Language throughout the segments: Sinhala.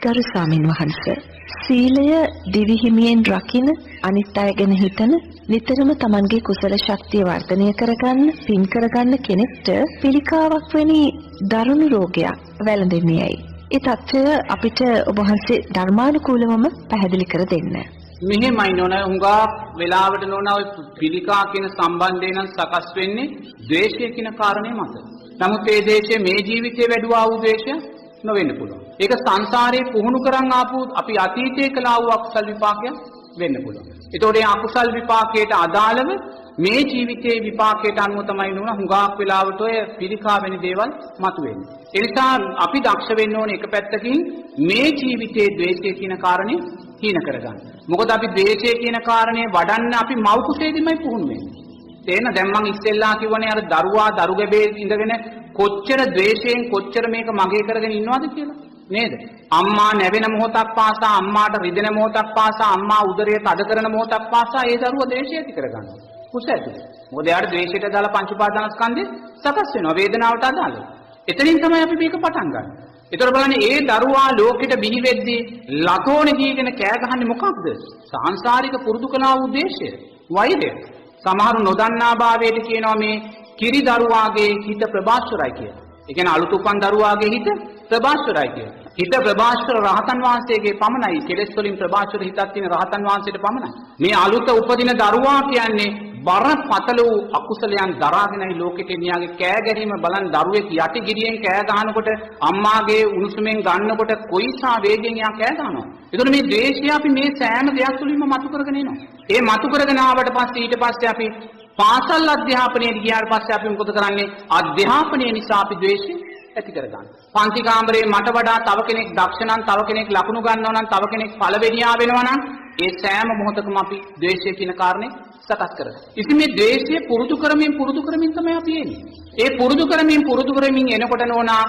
ගරු ස්වාමින් වහන්සේ සීලය දිවි හිමියෙන් රකින්න අනිත් අය ගැන හිතන නිතරම Tamanගේ කුසල ශක්තිය වර්ධනය කරගන්න පින් කරගන්න කෙනෙක්ට පිළිකාවක් වැනි දරුණු රෝගයක් වැළඳෙන්නේ ඇයි? ඒ තත්ත්වය අපිට ඔබ වහන්සේ ධර්මානුකූලවම පැහැදිලි කර දෙන්න. මෙහෙමයි නෝන හුඟා වෙලාවට නෝන ඔය පිළිකා කියන සම්බන්ධය නම් සකස් වෙන්නේ ද්වේෂය කියන කාරණේ මත. නමුත් මේ දේශයේ මේ ජීවිතයේ වැඩුවා වූ ද්වේෂය නොවෙන්න පුළුවන්. ඒක සංසාරේ පුහුණු කරන් ආපු අපි අතීතයේ කළා වූ අකුසල් විපාකයක් වෙන්න පුළුවන්. ඒතකොට මේ අකුසල් විපාකයට අදාළව මේ ජීවිතයේ විපාකයට අනුව තමයි නෝන හුඟාක් වෙලාවට ඔය පිළිකා වෙන දේවල් මතුවෙන්නේ. ඒ නිසා අපි දක්ෂ වෙන්න ඕනේ එක පැත්තකින් මේ ජීවිතයේ ද්වේෂය කියන කාරණේ හීන කරගන්න. මොකද අපි ද්වේෂය කියන කාරණේ වඩන්න අපි මව් කුසේදීමයි පුහුණු වෙන්නේ. තේරෙන දැන් මං ඉස්සෙල්ලා කිව්වනේ අර දරුවා දරු ගැබේ ඉඳගෙන කොච්චර ද්වේෂයෙන් කොච්චර මේක මගේ කරගෙන ඉන්නවද කියලා නේද? අම්මා නැවෙන මොහොතක් පාසා අම්මාට රිදෙන මොහොතක් පාසා අම්මා උදරය තද කරන මොහොතක් පාසා ඒ දරුවා ද්වේෂය ඇති කරගන්නවා. කුස ඇතුලේ. මොකද යාට ද්වේෂයට දාලා පංච උපාදානස්කන්ධය සකස් වෙනවා වේදනාවට අදාළව. එතනින් තමයි අපි මේක පටන් ගන්න. ඒතර බලන්න ඒ දරුවා ලෝකෙට බිහි වෙද්දී ලතෝනේ දීගෙන කෑ ගහන්නේ මොකක්ද? සාංශාරික පුරුදු කළා වූ ද්වේෂය, වෛරය. සමහරු නොදන්නා භාවයට කියනවා මේ කිරි දරුවාගේ හිත ප්‍රභාස්වරයි කියලා. ඒ කියන්නේ අලුත් උපන් දරුවාගේ හිත ප්‍රභාස්වරයි කියලා. හිත ප්‍රභාස්වර රහතන් වහන්සේගේ පමණයි. කෙලෙස් වලින් ප්‍රභාස්වර හිතක් තියෙන රහතන් වහන්සේට පමණයි. මේ අලුත උපදින දරුවා කියන්නේ බරපතල වූ අකුසලයන් දරාගෙනයි ලෝකෙට එනියාගේ කෑ ගැනීම බලන් දරුවෙක් යටි ගිරියෙන් කෑ ගහනකොට අම්මාගේ උණුසුමෙන් ගන්නකොට කොයිසා වේගෙන් යා කෑ ගහනවා. ඒතකොට මේ ද්වේෂය අපි මේ සෑම දෙයක් තුළින්ම මතු කරගෙන එනවා. ඒ මතු කරගෙන ආවට පස්සේ ඊට පස්සේ අපි පාසල් අධ්‍යාපනයට ගියාට පස්සේ අපි මොකද කරන්නේ? අධ්‍යාපනය නිසා අපි ද්වේෂය ඇති කරගන්න. පන්ති කාමරේ මට වඩා තව කෙනෙක් දක්ෂ නම්, තව කෙනෙක් ලකුණු ගන්නවා නම්, තව කෙනෙක් පළවෙනියා වෙනවා නම්, ඒ සෑම මොහොතකම අපි ද්වේෂය කියන කාරණේ සකස් කරගන්න. ඉතින් මේ ද්වේෂය පුරුදු කරමින් තමයි අපි එන්නේ. ඒ පුරුදු කරමින් එනකොට නෝනා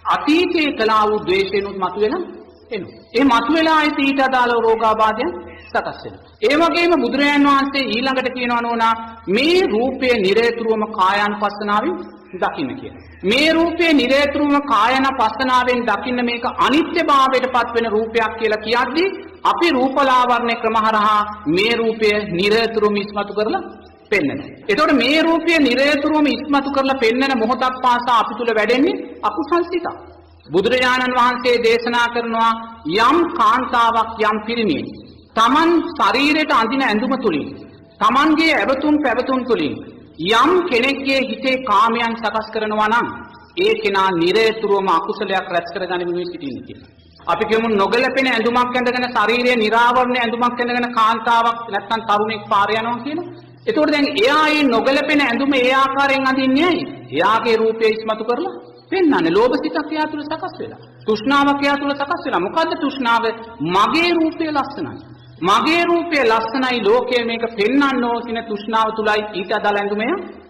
අතීතයේ කළා වූ ද්වේෂයනුත් මතුවෙලා එනවා. ඒ මතුවෙලා ඊට අදාළ රෝගාබාධයන් සකස් වෙනවා. ඒ වගේම බුදුරජාන් වහන්සේ ඊළඟට කියනවා නෝනා මේ රූපය නිරේතුරුවම කායානුපස්සනාවෙන් දකින්න කියලා. මේ රූපය නිරේතුරුවම කායानुපස්සනාවෙන් දකින්න මේක අනිත්‍යභාවයට පත් වෙන රූපයක් කියලා කියද්දී අපි රූපලාවර්ණ ක්‍රමහරහා මේ රූපය නිරේතුරුවම ඉස්මතු කරලා පෙන්වනවා. එතකොට මේ රූපය නිරේතුරුවම ඉස්මතු කරලා පෙන්වන මොහොතක් පාසා අපි තුල වැඩෙන්නේ අකුසල් සිතක්. බුදුරජාණන් වහන්සේ දේශනා කරනවා යම් කාන්තාවක් යම් පිරිමියෙක් තමන් ශරීරයට අඳින ඇඳුම තුලින් තමන්ගේ ඇවතුම් පැවතුම් තුලින් යම් කෙනෙක්ගේ හිතේ කාමයන් සකස් කරනවා නම් ඒ කෙනා නිරේතුරුවම අකුසලයක් රැස් කරගනිමින් සිටින්නේ කියලා. අපි කියමු නොගැලපෙන ඇඳුමක් ඇඳගෙන ශරීරයේ නිරාවරණ ඇඳුමක් ඇඳගෙන කාන්තාවක් නැත්නම් තරුණෙක් පාර යනවා කියලා. එතකොට දැන් එයා මේ නොගැලපෙන ඇඳුම ඒ ආකාරයෙන් අඳින්නේ ඇයි? එයාගේ රූපය ඉස්මතු කරලා පෙන්වන්නේ. ලෝභ සිතක් එයා තුළ සකස් වෙලා. තෘෂ්ණාවක් එයා තුළ සකස් වෙලා. මොකද්ද තෘෂ්ණාව? මගේ රූපය ලස්සනයි. මගේ රූපය ලස්සනයි ලෝකයේ මේක පෙන්වන්න ඕන කියන තෘෂ්ණාව තුලයි ඊට අදාළ ඇඳුමය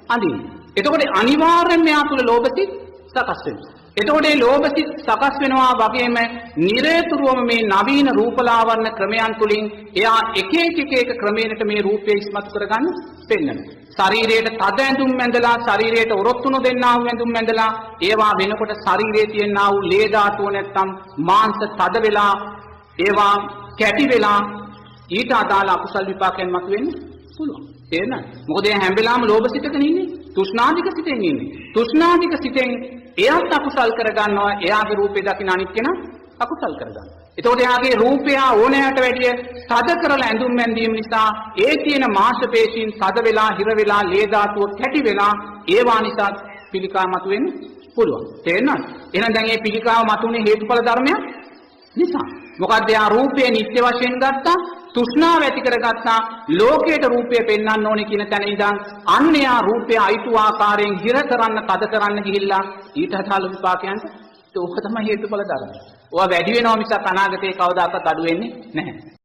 අඳින්නේ. එතකොට අනිවාර්යෙන්ම එයා තුළ ලෝභ සිත් සකස් වෙනවා. එතකොට මේ ලෝභ සිත් සකස් වෙනවා වගේම නිරේතුරුවම මේ නවීන රූපලාවර්ණ ක්‍රමයන් තුලින් එයා එක එක ක්‍රමයකට මේ රූපය ඉස්මතු කරගන්න පෙන්වනවා. ශරීරයට තද ඇඳුම් ඇඳලා ශරීරයට ඔරොත්තු නොදෙන්නා වූ ඇඳුම් ඇඳලා ඒවා වෙනකොට ශරීරයේ තියෙනා වූ ලේ ධාතුව නැත්තම් මාංශ තද වෙලා ඒවා කැටි වෙලා ඊට අදාළ අකුසල් විපාකයන් මතුවෙන්න පුළුවන්. තේරෙනවද? මොකද හැම වෙලාවෙම ලෝභ සිතකනේ ඉන්නේ. තෘෂ්ණාධික සිතෙන් ඉන්නේ. තෘෂ්ණාධික සිතෙන් එයාත් අකුසල් කරගන්නවා. එයාගේ රූපේ දකින අනිත් කෙනා අකුසල් කරගන්නවා. එතකොට එයාගේ රූපය ඕනෑමට වැඩිය තද කරලා ඇඳුම් ඇඳීම නිසා ඒ තියෙන මාංශ පේශීන් තද වෙලා, හිර වෙලා, ලේ ධාතුව කැටි වෙලා ඒවා නිසා පිළිකා මතුවෙන්න පුළුවන්. තේරෙනවද? එහෙනම් දැන් මේ පිළිකාව මතුනේ හේතුඵල ධර්මයක් නිසා. මොකද යා රූපය නිත්‍ය වශයෙන් ගත්තා, තෘෂ්ණාව ඇති කරගත්තා, ලෝකයට රූපය පෙන්වන්න ඕනේ කියන තැන ඉඳන් අන්‍යයා රූපය අයිතු ආකාරයෙන් හිර කරන්න, තද කරන්න ගිහිල්ලා ඊට අදාළ විපාකයන්ට ඒක තමයි හේතුඵල ධර්ම. ඔවා වැඩි වෙනවා මිසක් අනාගතේ කවදාකවත් අඩු වෙන්නේ නැහැ.